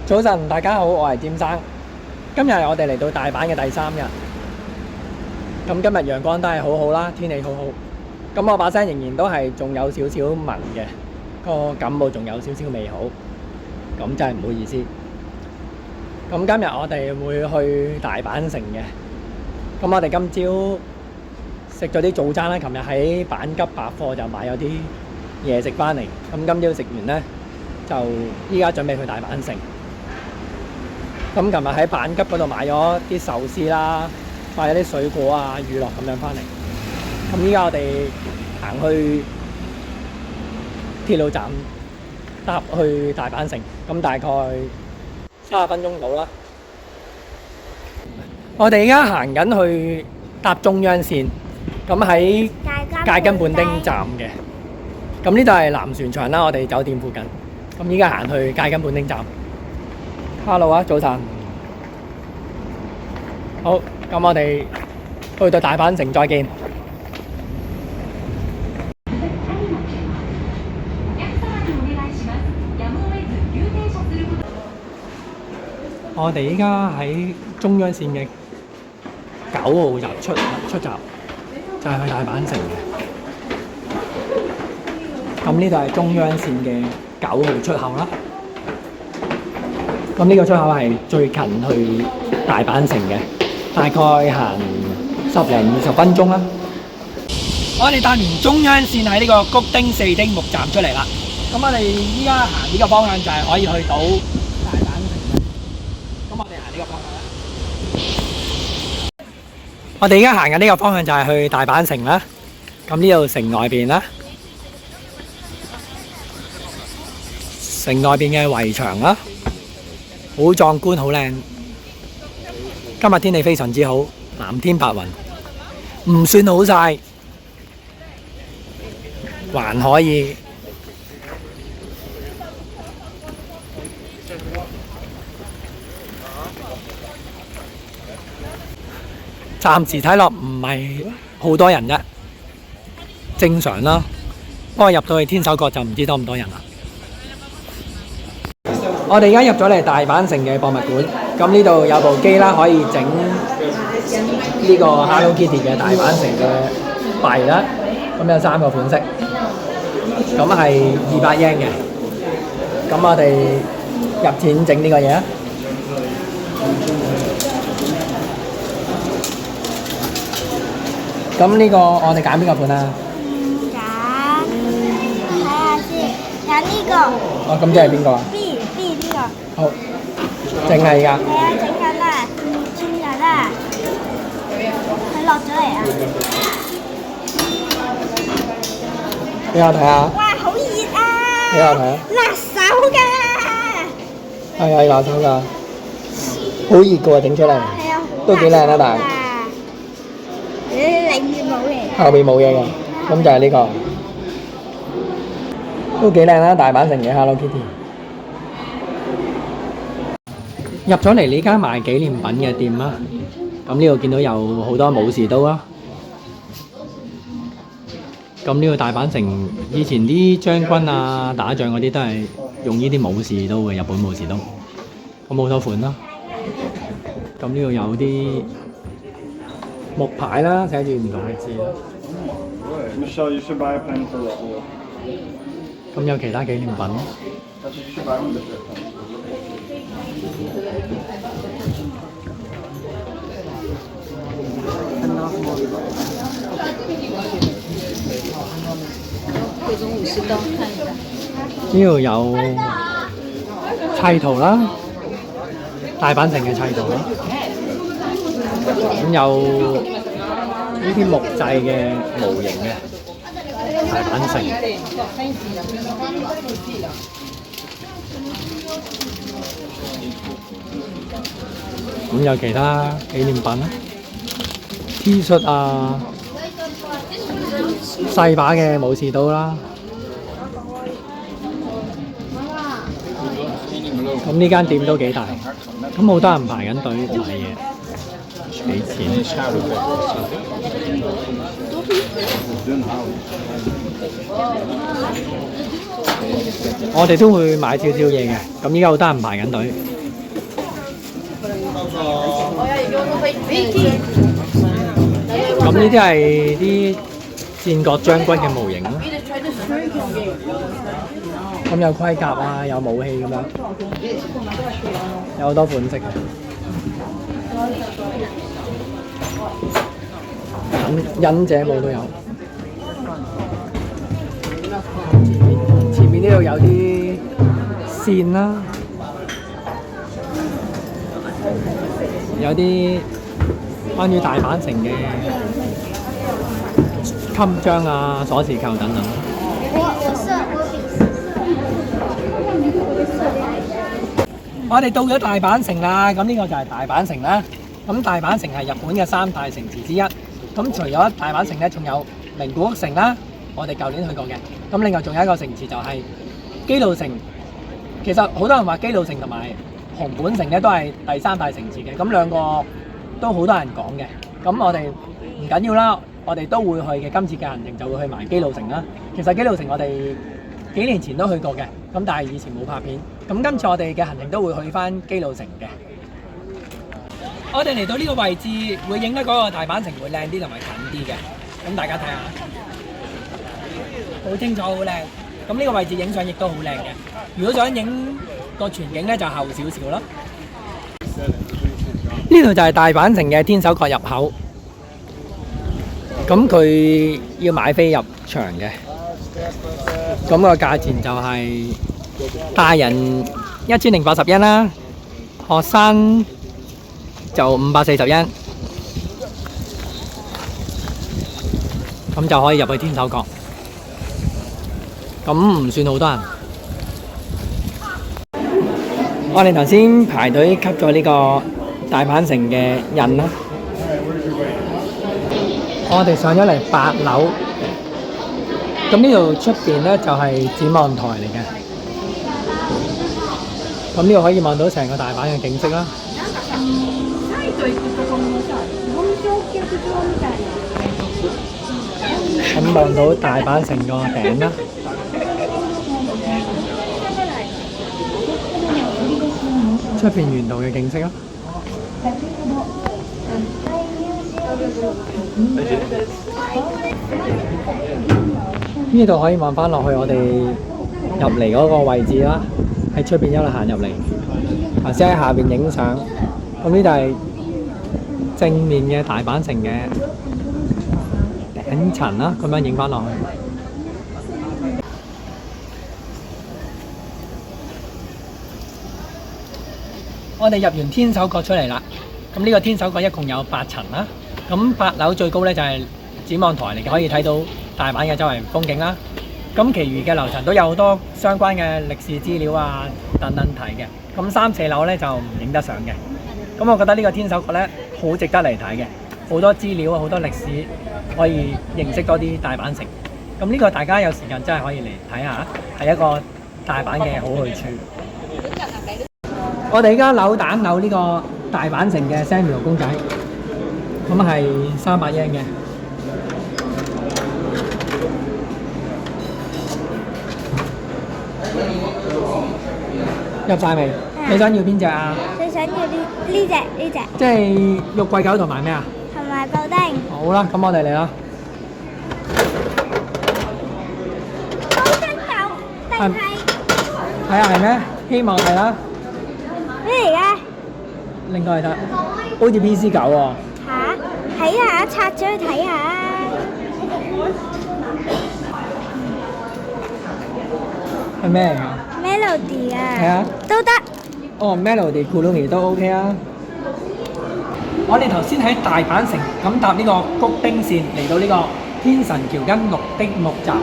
早晨，大家好，我係占生。今日我哋嚟到大阪嘅第3日。咁今日陽光都係好好啦，天氣好好。咁我把聲仍然都係仲有少少紋嘅，個感冒仲有少少未好。咁真係唔好意思。咁今日我哋會去大阪城嘅。咁我哋今朝食咗啲早餐啦，琴日喺阪急百貨就買咗啲嘢食翻嚟。咁今朝食完呢，就依家準備去大阪城。咁琴日喺阪急嗰度買咗啲壽司啦，買咗啲水果啊、乳酪咁樣翻嚟。咁依家我哋行去鐵路站搭去大阪城，咁大概30分鐘到啦。我哋而家行緊去搭中央線，咁喺界根本町站嘅。咁呢度係南船場啦，我哋酒店附近。咁依家行去界根本町站。Hello 啊，早晨。好，咁我哋去到大阪城再見。我哋依家喺中央線嘅9號站出閘，就係去大阪城嘅。咁呢度係中央線嘅9號出口啦。咁呢個出口係最近去大阪城嘅，大概行10零20分鐘啦。我哋搭完中央線喺呢個谷町4丁目站出嚟啦。咁我哋依家行呢個方向就係可以去到大阪城嘅。咁我哋行呢個方向啦。我哋而家行緊呢個方向就係去大阪城啦。咁呢度城外邊啦，城外邊嘅圍牆啦。好壯觀，好靚。今日天氣非常之好，藍天白雲，唔算好曬，還可以。暫時睇落唔係好多人啫，正常啦。不過入到去天守閣就唔知多唔多人啦。我哋而家入咗嚟大阪城嘅博物館，咁呢度有部機啦，可以整呢個 Hello Kitty 嘅大阪城嘅幣啦。咁有3個款式，咁係200 yen 嘅。咁我哋入錢整呢個嘢啊！咁呢個我哋揀邊個款啊？睇下先，揀呢個。哦，咁即係邊個啊？ B 呢個。好，整係㗎。係啊，整緊啦，轉緊啦，佢落咗嚟啊！俾我睇下。哇，好熱啊！俾我睇下。辣手㗎。係辣手㗎，好熱㗎喎，整出嚟。係啊，都幾靚啊，但係。你裡面冇嘢。後面冇嘢嘅，咁就係呢個，都幾靚啦！大阪城嘅 Hello Kitty。入咗嚟呢間賣紀念品嘅店啦，咁呢度見到有好多武士刀啦。咁呢個大阪城以前啲將軍啊打仗嗰啲都係用呢啲武士刀嘅，日本武士刀。咁好多款啦。咁呢度有啲木牌啦，寫住唔同嘅字啦。Michelle, you should buy a pen for Raul. 咁有其他紀念品。 That's what you should buy one different pen. 呢度有砌圖啦，大阪城嘅砌圖啦。咁有呢啲木製嘅模型嘅大阪城。咁有其他紀念品啦 ，T 恤啊，細把嘅武士刀啦。咁呢間店都幾大，咁好多人排緊隊買嘢，俾錢。我哋都會買少少嘢嘅，咁依家好多人排緊隊。咁呢啲係啲戰國將軍嘅模型啦。咁有盔甲啊，有武器咁樣，有好多款式嘅。忍者帽都有。前面呢度有啲線啦，有啲關於大阪城嘅襟章啊、鎖匙扣等等。我哋到咗大阪城啦，咁呢個就係大阪城啦。咁大阪城係日本嘅三大城市之一。咁除咗大阪城咧，仲有名古屋城啦，我哋舊年去過嘅。咁另外仲有一個城市就係姬路城。其實好多人話姬路城同埋熊本城咧都係第三大城市嘅。咁兩個都好多人講嘅。咁我哋唔緊要啦，我哋都會去嘅。今次嘅行程就會去埋姬路城啦。其實姬路城我哋幾年前都去過嘅，咁但係以前冇拍片。咁今次我哋嘅行程都會去翻姬路城嘅。我哋嚟到呢個位置，會影得嗰個大阪城會靚啲同埋近啲嘅。咁大家睇下，好清楚，好靚。咁呢個位置影相亦都好靚嘅。如果想影個全景咧，就後少少咯。呢度就係大阪城嘅天守閣入口。咁佢要買飛入場嘅。咁個價錢就係大人1080yen啦，學生就540yen，咁就可以入去天守閣。咁唔算好多人。我哋頭先排隊吸咗呢個大阪城嘅印啦。我哋上咗嚟8樓。咁呢度出邊咧就係展望台嚟嘅，咁呢度可以望到成個大阪嘅景色啦。咁望到大阪城個頂啦。出邊沿途嘅景色啦。呢度可以望翻落去我哋入嚟嗰個位置啦，喺出邊一路行入嚟，頭先喺下邊影相。咁呢度係正面嘅大阪城嘅頂層啦，咁樣影翻落去。我哋入完天守閣出嚟啦，咁呢個天守閣一共有8層啦，咁8樓最高咧就係展望台嚟嘅，可以睇到大阪嘅周圍風景啦。咁其餘嘅樓層都有好多相關嘅歷史資料啊等等睇嘅。咁3、4樓咧就唔影得相嘅。咁我覺得呢個天守閣咧好值得嚟睇嘅，好多資料好多歷史可以認識多啲大阪城。咁呢個大家有時間真係可以嚟睇下，係一個大阪嘅好去處。我哋而家扭蛋扭呢個大阪城嘅 Samuel 公仔，咁係300yen嘅。入晒未？你想要邊隻啊？最想要呢隻，即係肉桂狗同埋咩啊？同埋布丁。好啦，咁我哋嚟啦。布丁狗定係？睇下係咩？希望係啦。咩嚟嘅？拎過嚟睇，好似 PC 狗喎。嚇！睇下，拆咗去睇下。係咩嚟㗎？ Melody 啊。係啊。都得。哦 ，Melody Kurumi 都 OK 啊。我哋頭先喺大阪城咁搭呢個谷丁線嚟到呢個天神橋跟綠的木站，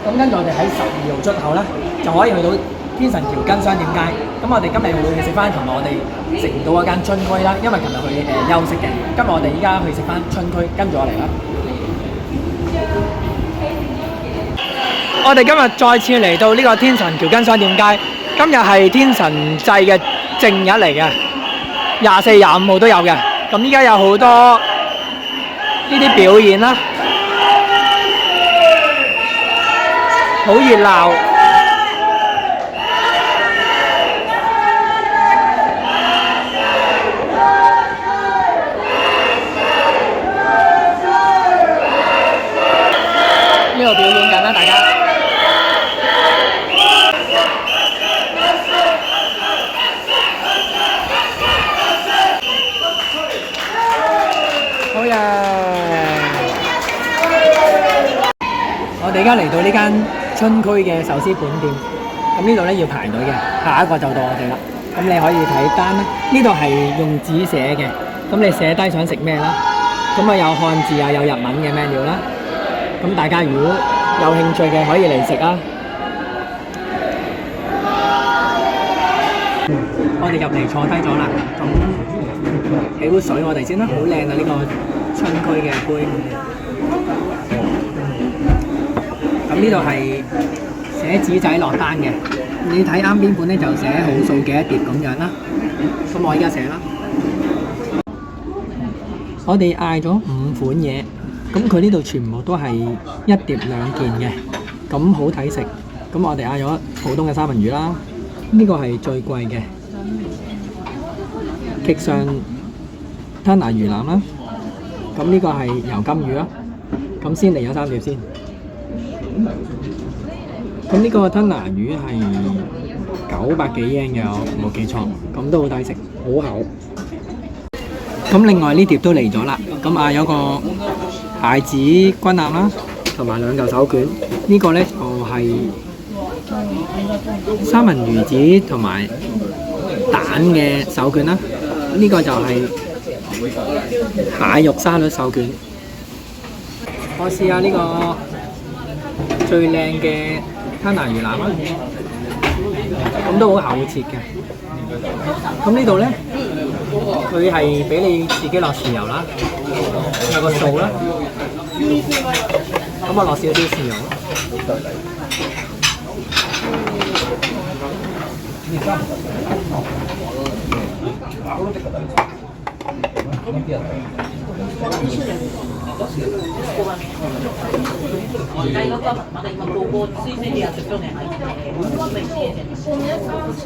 咁跟住我哋喺12號出口咧就可以去到天神橋跟商店街。咁我哋今日會去食翻琴日我哋食唔到嗰間春區啦，因為琴日去休息嘅。今日我哋依家去食翻春區，跟住我嚟啦。我哋今日再次嚟到呢個天神橋跟商店街，今日係天神祭嘅正日嚟嘅，24、25號都有嘅。咁依家有好多呢啲表演啦，好熱鬧。而家嚟到呢間春區嘅壽司本店，咁呢度咧要排隊嘅，下一個就到我哋啦。咁你可以睇單啦，呢度係用紙寫嘅，咁你寫低想食咩啦，咁啊有漢字啊，有日文嘅 menu 啦。咁大家如果有興趣嘅可以嚟食啊。我哋入嚟坐低咗啦，咁起杯水我哋先啦，好靚啊呢個春區嘅杯。咁呢度係寫紙仔落單嘅，你睇啱邊款咧就寫號數幾多碟咁樣啦。咁我而家寫啦。我哋嗌咗5款嘢，咁佢呢度全部都係1碟2件嘅，咁好睇食。咁我哋嗌咗普通嘅三文魚啦，呢個係最貴嘅。極上吞拿魚腩啦，咁呢個係油甘魚啦，咁先嚟咗3碟先。咁呢個吞拿魚係900幾yen嘅，我冇記錯，咁都好抵食，好厚。咁另外呢碟都嚟咗啦，咁嗌咗個蟹子軍艦啦，同埋2嚿手卷。呢個呢就係三文魚子同埋蛋嘅手卷啦。呢個就係蟹肉沙律手卷。我試下呢個最靚嘅吞拿魚腩啦，咁都好厚切嘅。咁呢度呢，佢係俾你自己落豉油啦，有個數啦。咁我落少少豉油啦。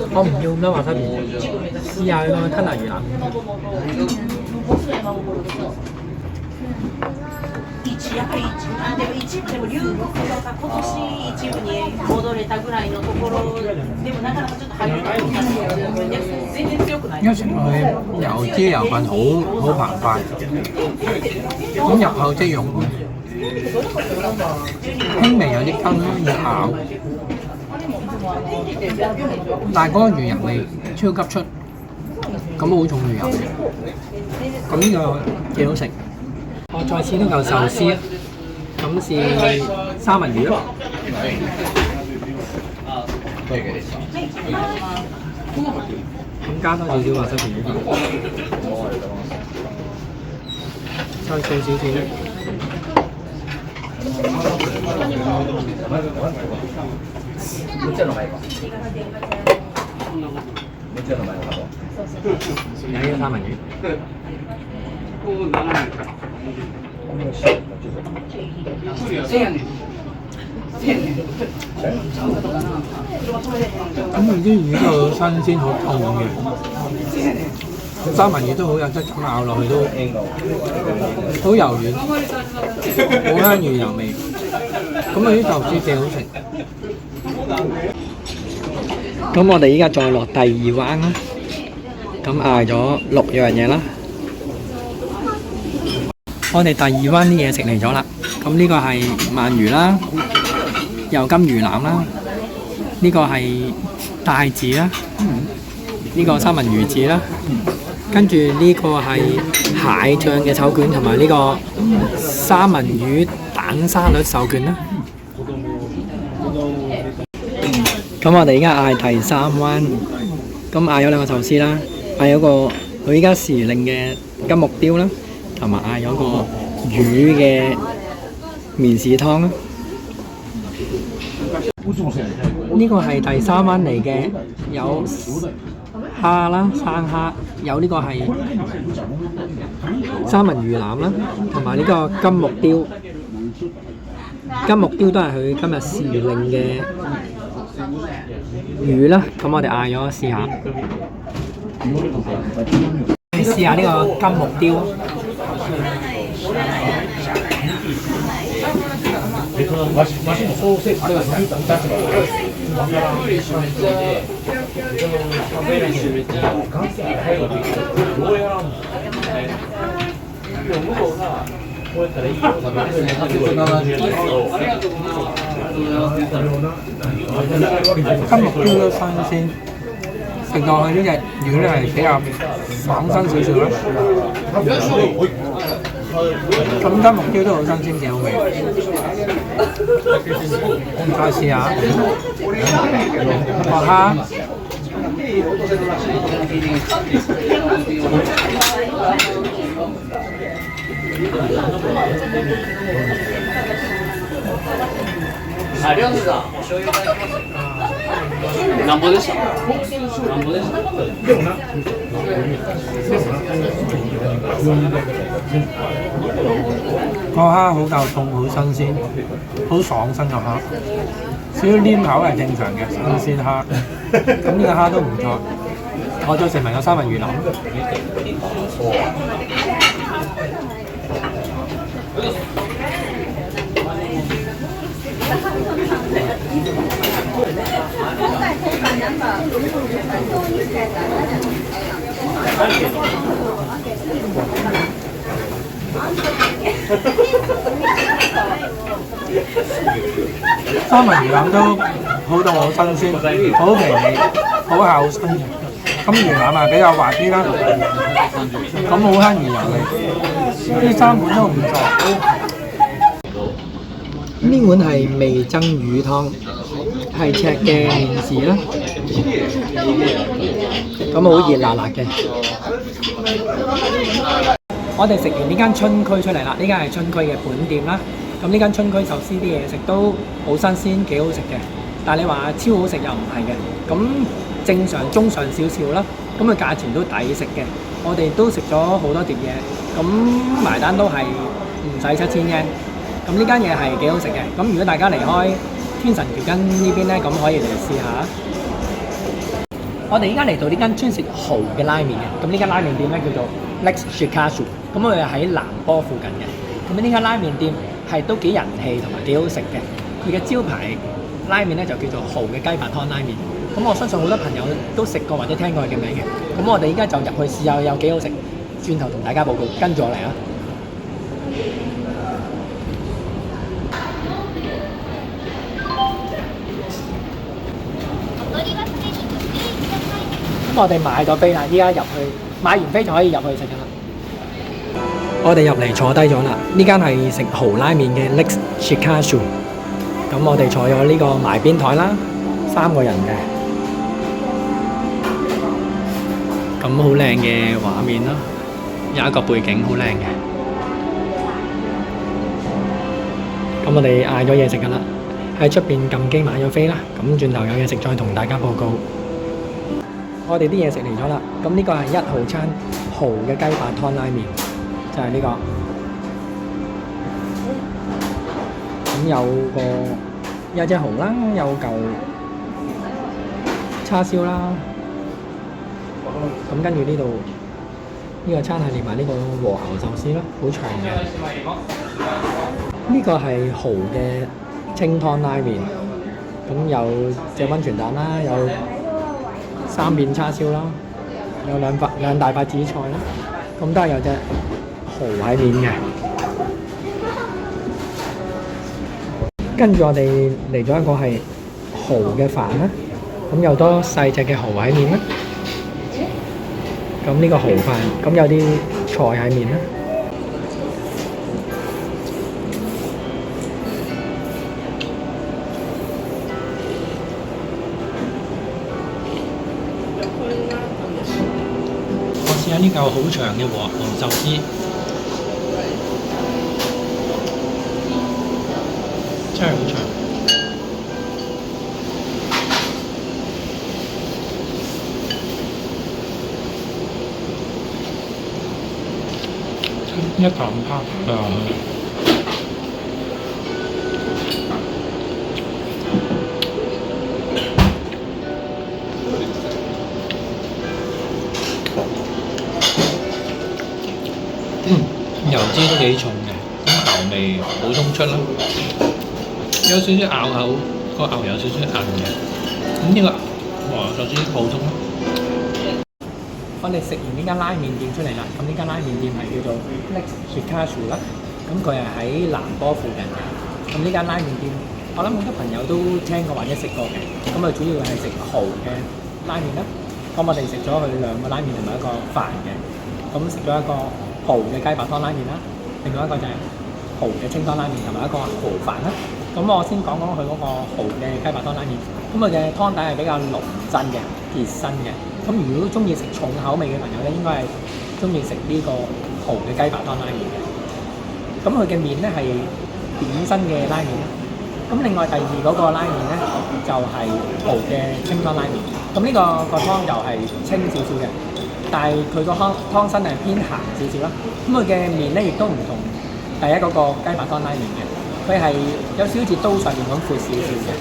我唔要咁多華沙比，試下呢個吞拿魚腩。やっぱりでもでも留学が今年一部に戻れたぐらいのところでもなかなかちょっと入れない全然強くない。因為食落去油脂油分好澎湃，咁入口即溶，輕微有啲筋要咬，但係嗰個魚油味超級出，咁好重魚油，咁呢個幾好食。我再試多嚿壽司啊！咁試三文魚咯。咁加多少少華沙比，再掃少少。有呢個三文魚。咁佢啲魚就新鮮好痛嘅，三文魚都好有質感，咬落去都好柔軟，好香魚油味。咁佢啲壽司幾好食。咁我哋依家再落第2彎啦，咁嗌咗6樣嘢啦。我哋第2彎啲嘢食嚟咗啦，咁呢個係鰻魚啦，油甘魚腩啦，呢個係帶子啦，呢個三文魚子啦，跟住呢個係蟹醬嘅手卷同埋呢個三文魚蛋沙律手卷啦。咁我哋而家嗌第3彎，咁嗌咗2個壽司啦，嗌咗個佢依家時令嘅金目鯛啦。同埋嗌咗個魚嘅麵豉湯啦。呢個係第3彎嚟嘅，有蝦啦，生蝦，有呢個係三文魚腩啦，同埋呢個金目鯛。金目鯛都係佢今日時令嘅魚啦。咁我哋嗌咗試下，試下呢個金目鯛。金目標都新鮮，食落去呢隻魚咧係比較爽身少少啦。咁金目標都好新鮮，幾好味。再試下學蝦。なんぼでした？なんぼでした？個蝦好夠痛，好新鮮，好爽身個蝦，少少黏口係正常嘅新鮮蝦。咁呢個蝦都唔錯，我再食埋個三文魚腩。三文魚腩都好到好新鮮，好肥膩，好厚身嘅。咁魚腩係比較滑啲啦，咁好香而油味。呢三款都唔錯。呢碗係味噌魚湯，係赤嘅麵豉啦，咁好熱辣辣嘅。我哋食完呢間春區出嚟啦，呢間係春區嘅本店啦。咁呢間春區壽司啲嘢食都好新鮮，幾好食嘅。但係你話超好食又唔係嘅，咁正常中上少少啦。咁佢價錢都抵食嘅，我哋都食咗好多碟嘢，咁埋單都係唔使7000yen。咁呢間嘢係幾好食嘅。咁如果大家離開天神橋根呢邊咧，咁可以嚟試下。我哋依家嚟到呢間川食蠔嘅拉麵嘅，咁呢間拉麵店咧叫做 Lex Shikasu， 咁我哋喺南波附近嘅。咁呢間拉麵店係都幾人氣同埋幾好食嘅。佢嘅招牌拉麵咧就叫做蠔嘅雞白湯拉麵。咁我相信好多朋友都食過或者聽過佢嘅名嘅。咁我哋依家就入去試下有幾好食，轉頭同大家報告，跟住我嚟啊！咁我哋買咗飛啦，依家入去買完飛就可以入去食噶啦。我哋入嚟坐低咗啦，呢間係食蠔拉麵嘅 Lex Shikasu。咁我哋坐咗呢個埋邊台啦，3個人嘅。咁好靚嘅畫面啦，有一個背景好靚嘅。咁我哋嗌咗嘢食噶啦，喺出邊撳機買咗飛啦。咁轉頭有嘢食再同大家報告。我哋啲嘢食嚟咗啦，咁呢個係1號餐蠔嘅雞白湯拉麵，就係呢個。咁有隻蠔啦，有嚿叉燒啦。咁跟住呢度呢個餐係連埋呢個和牛壽司啦，好長嘅。呢個係蠔嘅清湯拉麵，咁有隻溫泉蛋啦，有3片叉燒啦，有兩大塊紫菜啦，咁都係有隻蠔喺面嘅。跟住我哋嚟咗一個係蠔嘅飯啦，咁有多細隻嘅蠔喺面啦。咁呢個蠔飯，咁有啲菜喺面啦。我試下呢嚿好長嘅和牛壽司，真係好長。一啖拍落去，油脂都幾重嘅，咁牛味普通出啦，有少少咬口，個牛有少少硬嘅，咁呢個和牛壽司普通啦。我哋食完呢間拉麵店出嚟啦，咁呢間拉麵店係叫做 Lex Shikasu 啦。咁佢係喺南波附近嘅。咁呢間拉麵店，我諗好多朋友都聽過或者食過嘅。咁佢主要係食蠔嘅拉麵啦。咁我哋食咗佢兩個拉麵同埋一個飯嘅。咁食咗一個蠔嘅雞白湯拉麵啦，另外一個就係蠔嘅清湯拉麵同埋一個蠔飯啦。咁我先講講佢嗰個蠔嘅雞白湯拉麵。咁佢嘅湯底係比較濃身嘅、結身嘅。咁如果中意食重口味嘅朋友咧，應該係中意食呢個蠔嘅雞白湯拉麵嘅。咁佢嘅麵咧係點身嘅拉麵啦。咁另外第二嗰個拉麵咧就係蠔嘅清湯拉麵。咁呢個湯就係清少少嘅，但係佢個湯身係偏鹹少少啦。咁佢嘅麵咧亦都唔同第一嗰個雞白湯拉麵嘅，佢係有少少似刀削麵咁闊少少嘅。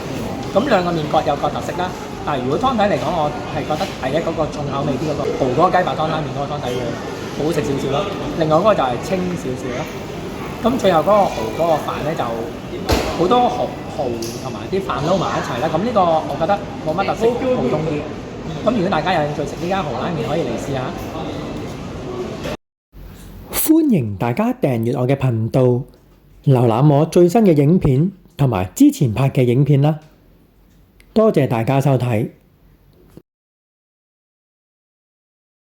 咁兩個麵各有各特色啦。但係如果湯底嚟講，我係覺得第一嗰個重口味啲嗰個蠔嗰個雞白湯拉麵嗰個湯底會好食少少咯。另外嗰個就係清少少咯。咁最後嗰個蠔嗰個飯咧就好多蠔同埋啲飯撈埋一齊啦。咁呢個我覺得冇乜特色，普通啲。咁如果大家有興趣食呢間蠔拉麵，可以嚟試下。歡迎大家訂閱我嘅頻道，瀏覽我最新嘅影片同埋之前拍嘅影片啦。多謝大家收睇。